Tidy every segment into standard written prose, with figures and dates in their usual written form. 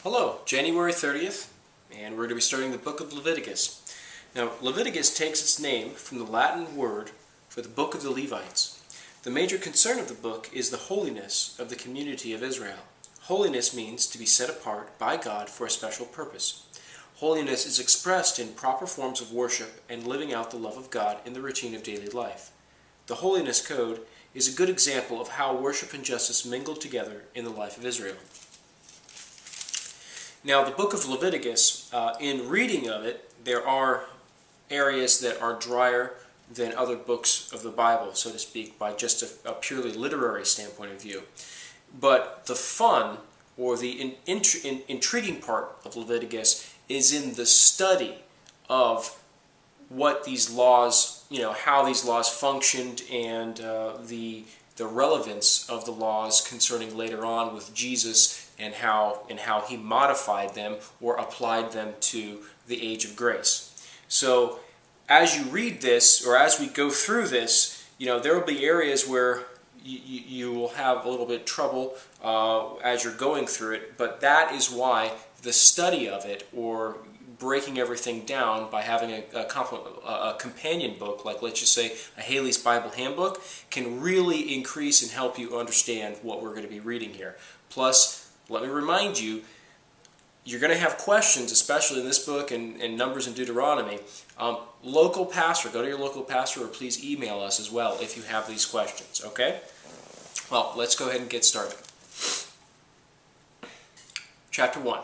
Hello, January 30th, and we're going to be starting the book of Leviticus. Now, Leviticus takes its name from the Latin word for the book of the Levites. The major concern of the book is the holiness of the community of Israel. Holiness means to be set apart by God for a special purpose. Holiness is expressed in proper forms of worship and living out the love of God in the routine of daily life. The Holiness Code is a good example of how worship and justice mingled together in the life of Israel. Now, the book of Leviticus, in reading of it, there are areas that are drier than other books of the Bible, so to speak, by just a purely literary standpoint of view. But the fun, or the intriguing part of Leviticus is in the study of what these laws, how these laws functioned, and the relevance of the laws concerning later on with Jesus and how he modified them or applied them to the age of grace. So as you read this, or as we go through this, there will be areas where you will have a little bit of trouble as you're going through it, but that is why the study of it, or breaking everything down by having a companion book, like let's just say a Haley's Bible Handbook, can really increase and help you understand what we're going to be reading here. Plus, let me remind you, you're going to have questions, especially in this book and Numbers and Deuteronomy. Local pastor, go to your local pastor, or please email us as well if you have these questions, okay? Well, let's go ahead and get started. Chapter 1.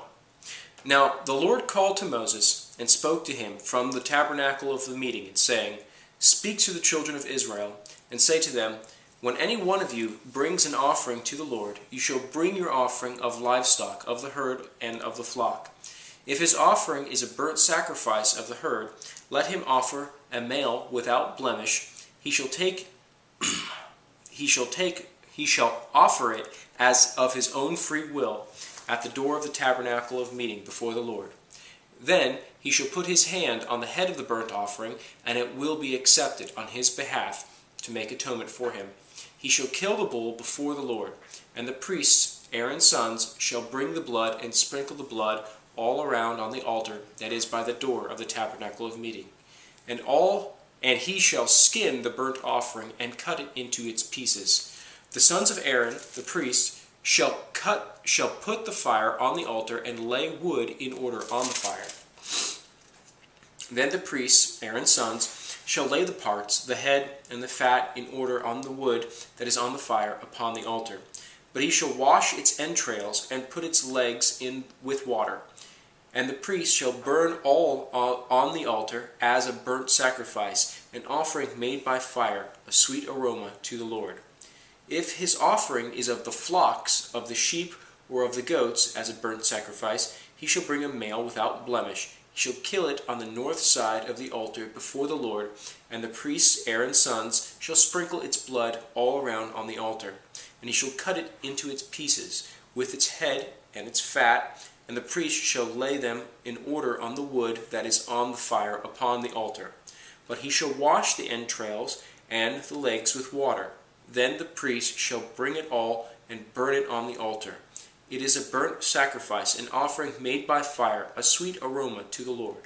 Now the Lord called to Moses and spoke to him from the tabernacle of the meeting, and saying, Speak to the children of Israel, and say to them, When any one of you brings an offering to the Lord, you shall bring your offering of livestock, of the herd and of the flock. If his offering is a burnt sacrifice of the herd, let him offer a male without blemish. He shall offer it as of his own free will at the door of the tabernacle of meeting before the Lord. Then he shall put his hand on the head of the burnt offering, and it will be accepted on his behalf to make atonement for him. He shall kill the bull before the Lord, and the priests, Aaron's sons, shall bring the blood and sprinkle the blood all around on the altar that is by the door of the tabernacle of meeting. And he shall skin the burnt offering and cut it into its pieces. The sons of Aaron, the priest, shall put the fire on the altar and lay wood in order on the fire. Then the priests, Aaron's sons, shall lay the parts, the head and the fat, in order on the wood that is on the fire upon the altar. But he shall wash its entrails and put its legs in with water. And the priest shall burn all on the altar as a burnt sacrifice, an offering made by fire, a sweet aroma to the Lord. If his offering is of the flocks, of the sheep, or of the goats, as a burnt sacrifice, he shall bring a male without blemish. He shall kill it on the north side of the altar before the Lord, and the priests, Aaron's sons, shall sprinkle its blood all around on the altar. And he shall cut it into its pieces, with its head and its fat, and the priest shall lay them in order on the wood that is on the fire upon the altar. But he shall wash the entrails and the legs with water. Then the priest shall bring it all and burn it on the altar. It is a burnt sacrifice, an offering made by fire, a sweet aroma to the Lord.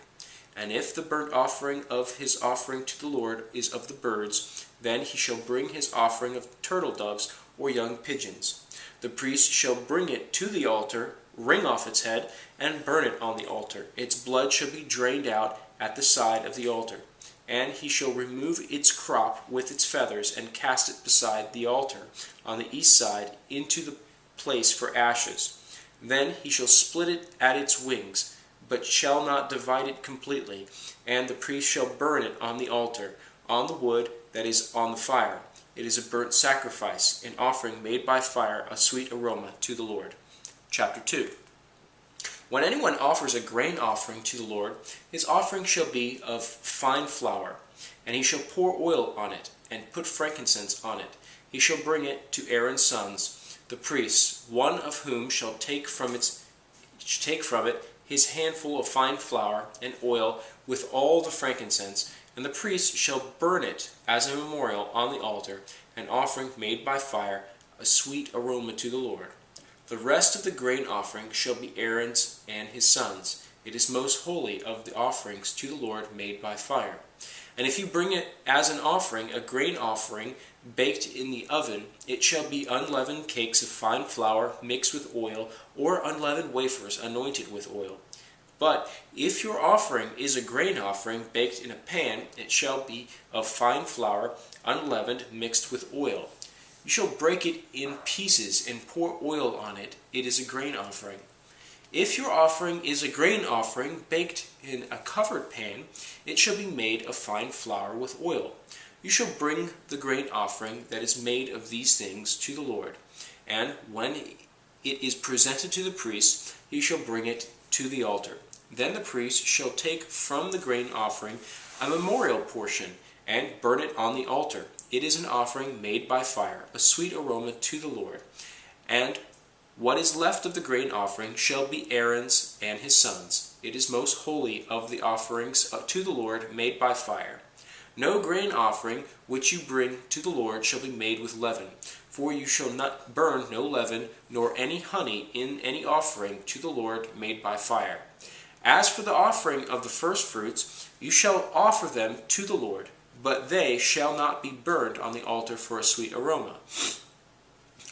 And if the burnt offering of his offering to the Lord is of the birds, then he shall bring his offering of turtle doves or young pigeons. The priest shall bring it to the altar, wring off its head, and burn it on the altar. Its blood shall be drained out at the side of the altar. And he shall remove its crop with its feathers, and cast it beside the altar, on the east side, into the place for ashes. Then he shall split it at its wings, but shall not divide it completely. And the priest shall burn it on the altar, on the wood that is on the fire. It is a burnt sacrifice, an offering made by fire, a sweet aroma to the Lord. Chapter 2. When anyone offers a grain offering to the Lord, his offering shall be of fine flour, and he shall pour oil on it, and put frankincense on it. He shall bring it to Aaron's sons, the priests, one of whom shall take from it his handful of fine flour and oil with all the frankincense, and the priest shall burn it as a memorial on the altar, an offering made by fire, a sweet aroma to the Lord. The rest of the grain offering shall be Aaron's and his sons. It is most holy of the offerings to the Lord made by fire. And if you bring it as an offering, a grain offering, baked in the oven, it shall be unleavened cakes of fine flour mixed with oil, or unleavened wafers anointed with oil. But if your offering is a grain offering baked in a pan, it shall be of fine flour, unleavened, mixed with oil. You shall break it in pieces and pour oil on it. It is a grain offering. If your offering is a grain offering baked in a covered pan, it shall be made of fine flour with oil. You shall bring the grain offering that is made of these things to the Lord, and when it is presented to the priest, he shall bring it to the altar. Then the priest shall take from the grain offering a memorial portion, and burn it on the altar. It is an offering made by fire, a sweet aroma to the Lord. And what is left of the grain offering shall be Aaron's and his sons. It is most holy of the offerings to the Lord made by fire. No grain offering which you bring to the Lord shall be made with leaven, for you shall not burn no leaven, nor any honey in any offering to the Lord made by fire. As for the offering of the firstfruits, you shall offer them to the Lord, but they shall not be burned on the altar for a sweet aroma.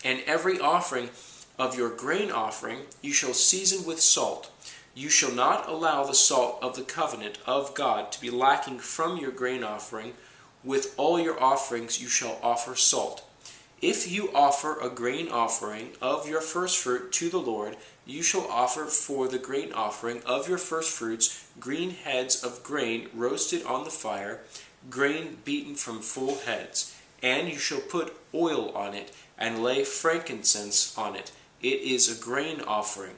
And every offering of your grain offering you shall season with salt. You shall not allow the salt of the covenant of God to be lacking from your grain offering. With all your offerings you shall offer salt. If you offer a grain offering of your firstfruit to the Lord, you shall offer for the grain offering of your firstfruits green heads of grain roasted on the fire, grain beaten from full heads. And you shall put oil on it, and lay frankincense on it. It is a grain offering.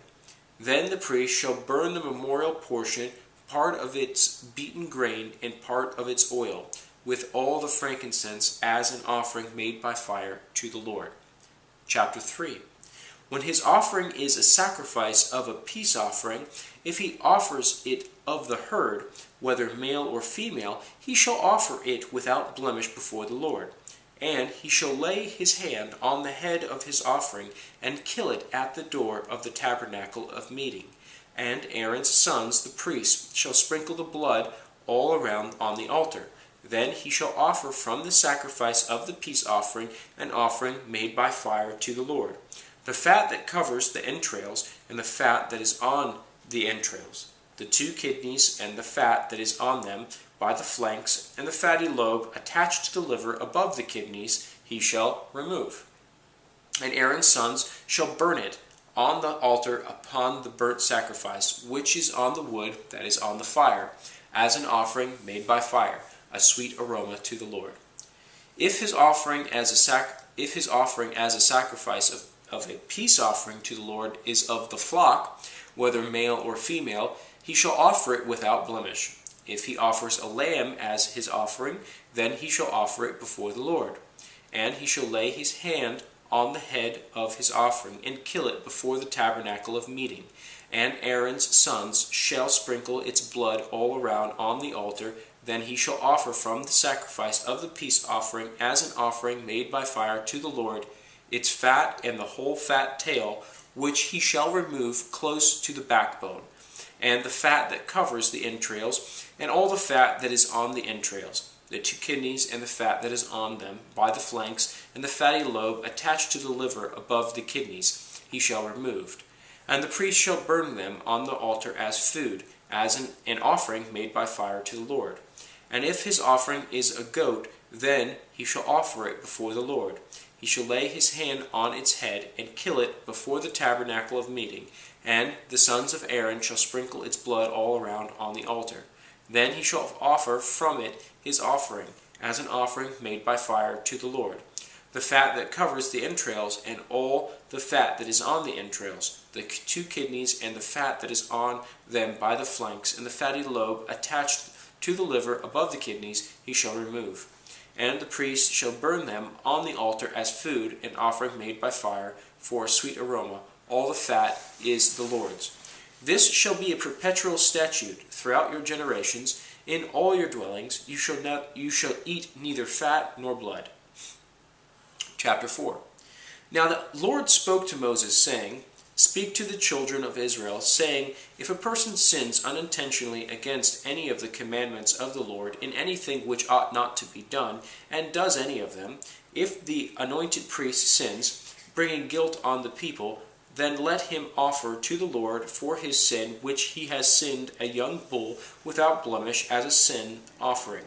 Then the priest shall burn the memorial portion, part of its beaten grain and part of its oil, with all the frankincense as an offering made by fire to the Lord. Chapter 3. When his offering is a sacrifice of a peace offering, if he offers it of the herd, whether male or female, he shall offer it without blemish before the Lord. And he shall lay his hand on the head of his offering, and kill it at the door of the tabernacle of meeting. And Aaron's sons, the priests, shall sprinkle the blood all around on the altar. Then he shall offer from the sacrifice of the peace offering an offering made by fire to the Lord. The fat that covers the entrails, and the fat that is on the entrails, the 2 kidneys and the fat that is on them by the flanks, and the fatty lobe attached to the liver above the kidneys, he shall remove. And Aaron's sons shall burn it on the altar upon the burnt sacrifice, which is on the wood that is on the fire, as an offering made by fire, a sweet aroma to the Lord. If his offering as a sacrifice of a peace offering to the Lord is of the flock, whether male or female, he shall offer it without blemish. If he offers a lamb as his offering, then he shall offer it before the Lord. And he shall lay his hand on the head of his offering, and kill it before the tabernacle of meeting. And Aaron's sons shall sprinkle its blood all around on the altar. Then he shall offer from the sacrifice of the peace offering as an offering made by fire to the Lord, its fat and the whole fat tail, which he shall remove close to the backbone, and the fat that covers the entrails, and all the fat that is on the entrails, the 2 kidneys and the fat that is on them by the flanks, and the fatty lobe attached to the liver above the kidneys, he shall remove. And the priest shall burn them on the altar as food, as an offering made by fire to the Lord. And if his offering is a goat, then he shall offer it before the Lord. He shall lay his hand on its head, and kill it before the tabernacle of meeting, and the sons of Aaron shall sprinkle its blood all around on the altar. Then he shall offer from it his offering, as an offering made by fire to the Lord. The fat that covers the entrails, and all the fat that is on the entrails, the 2 kidneys and the fat that is on them by the flanks, and the fatty lobe attached to the liver above the kidneys, he shall remove. And the priest shall burn them on the altar as food, an offering made by fire, for a sweet aroma. All the fat is the Lord's. This shall be a perpetual statute throughout your generations. In all your dwellings you shall eat neither fat nor blood. Chapter 4. Now the Lord spoke to Moses, saying, Speak to the children of Israel, saying, If a person sins unintentionally against any of the commandments of the Lord in anything which ought not to be done, and does any of them, if the anointed priest sins, bringing guilt on the people, then let him offer to the Lord for his sin which he has sinned a young bull without blemish as a sin offering.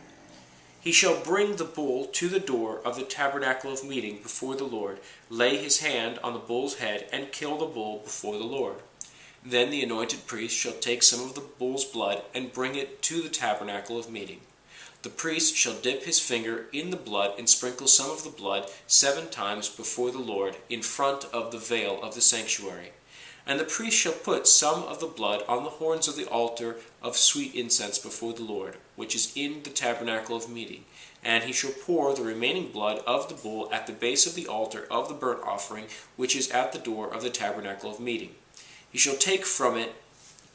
He shall bring the bull to the door of the tabernacle of meeting before the Lord, lay his hand on the bull's head, and kill the bull before the Lord. Then the anointed priest shall take some of the bull's blood and bring it to the tabernacle of meeting. The priest shall dip his finger in the blood and sprinkle some of the blood 7 times before the Lord in front of the veil of the sanctuary. And the priest shall put some of the blood on the horns of the altar of sweet incense before the Lord, which is in the tabernacle of meeting. And he shall pour the remaining blood of the bull at the base of the altar of the burnt offering, which is at the door of the tabernacle of meeting. He shall take from it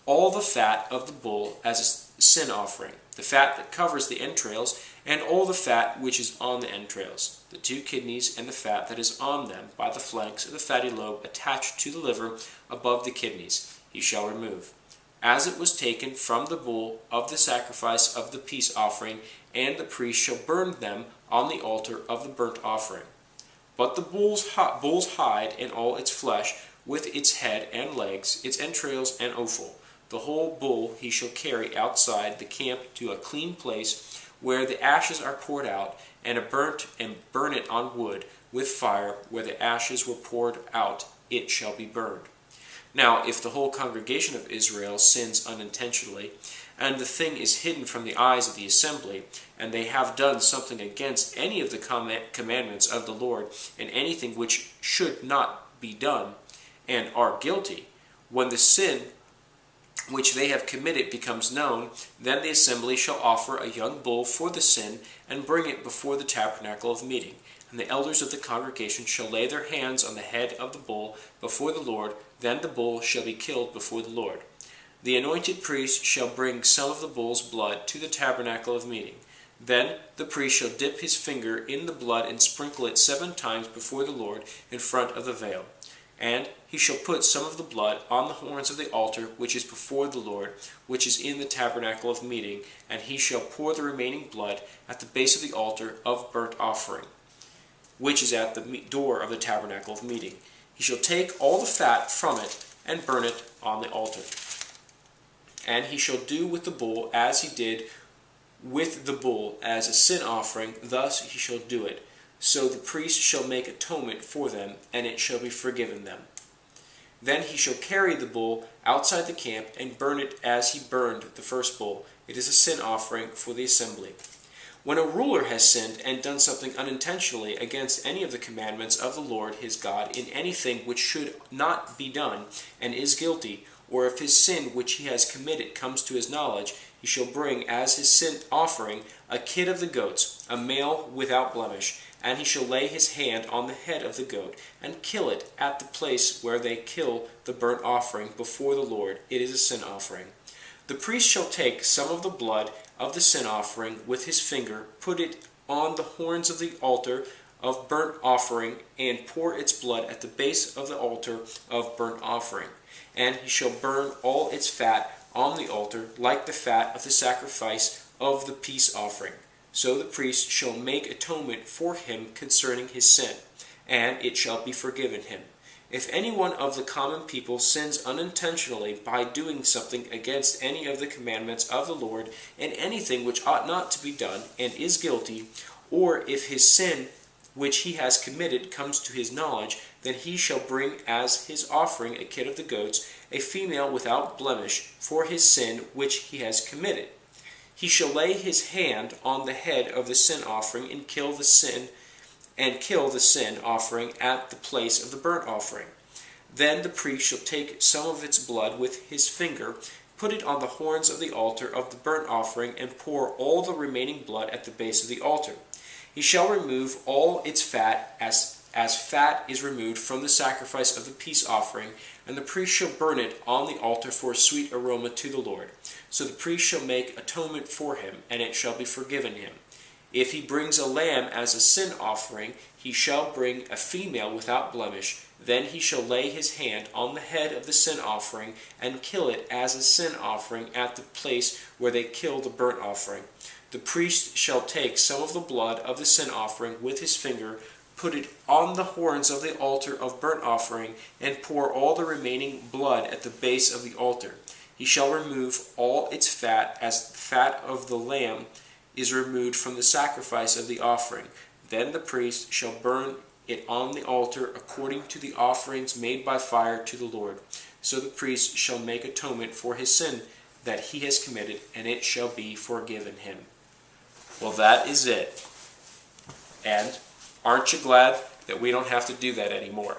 all the fat of the bull as a sin offering, the fat that covers the entrails, and all the fat which is on the entrails, the 2 kidneys and the fat that is on them by the flanks of the fatty lobe attached to the liver above the kidneys, he shall remove, as it was taken from the bull of the sacrifice of the peace offering, and the priest shall burn them on the altar of the burnt offering. But the bull's hide and all its flesh, with its head and legs, its entrails and offal, the whole bull he shall carry outside the camp to a clean place, where the ashes are poured out, and burn it on wood with fire, where the ashes were poured out, it shall be burned. Now, if the whole congregation of Israel sins unintentionally, and the thing is hidden from the eyes of the assembly, and they have done something against any of the commandments of the Lord, and anything which should not be done, and are guilty, when the sin which they have committed becomes known, then the assembly shall offer a young bull for the sin, and bring it before the tabernacle of meeting. And the elders of the congregation shall lay their hands on the head of the bull before the Lord, then the bull shall be killed before the Lord. The anointed priest shall bring some of the bull's blood to the tabernacle of meeting. Then the priest shall dip his finger in the blood and sprinkle it 7 times before the Lord in front of the veil. And he shall put some of the blood on the horns of the altar which is before the Lord, which is in the tabernacle of meeting, and he shall pour the remaining blood at the base of the altar of burnt offering, which is at the door of the tabernacle of meeting. He shall take all the fat from it and burn it on the altar. And he shall do with the bull as he did with the bull as a sin offering, thus he shall do it. So the priest shall make atonement for them, and it shall be forgiven them. Then he shall carry the bull outside the camp and burn it as he burned the first bull. It is a sin offering for the assembly. When a ruler has sinned and done something unintentionally against any of the commandments of the Lord his God in anything which should not be done, and is guilty, or if his sin which he has committed comes to his knowledge, he shall bring as his sin offering a kid of the goats, a male without blemish, and he shall lay his hand on the head of the goat, and kill it at the place where they kill the burnt offering before the Lord. It is a sin offering. The priest shall take some of the blood of the sin offering with his finger, put it on the horns of the altar of burnt offering, and pour its blood at the base of the altar of burnt offering. And he shall burn all its fat on the altar, like the fat of the sacrifice of the peace offering. So the priest shall make atonement for him concerning his sin, and it shall be forgiven him. If any one of the common people sins unintentionally by doing something against any of the commandments of the Lord in anything which ought not to be done, and is guilty, or if his sin which he has committed comes to his knowledge, then he shall bring as his offering a kid of the goats, a female without blemish, for his sin which he has committed. He shall lay his hand on the head of the sin offering and kill the sin offering at the place of the burnt offering. Then the priest shall take some of its blood with his finger, put it on the horns of the altar of the burnt offering, and pour all the remaining blood at the base of the altar. He shall remove all its fat as fat is removed from the sacrifice of the peace offering, and the priest shall burn it on the altar for a sweet aroma to the Lord. So the priest shall make atonement for him, and it shall be forgiven him. If he brings a lamb as a sin offering, he shall bring a female without blemish. Then he shall lay his hand on the head of the sin offering and kill it as a sin offering at the place where they kill the burnt offering. The priest shall take some of the blood of the sin offering with his finger, put it on the horns of the altar of burnt offering, and pour all the remaining blood at the base of the altar. He shall remove all its fat, as the fat of the lamb is removed from the sacrifice of the offering. Then the priest shall burn it on the altar according to the offerings made by fire to the Lord. So the priest shall make atonement for his sin that he has committed, and it shall be forgiven him. Well, that is it. And aren't you glad that we don't have to do that anymore?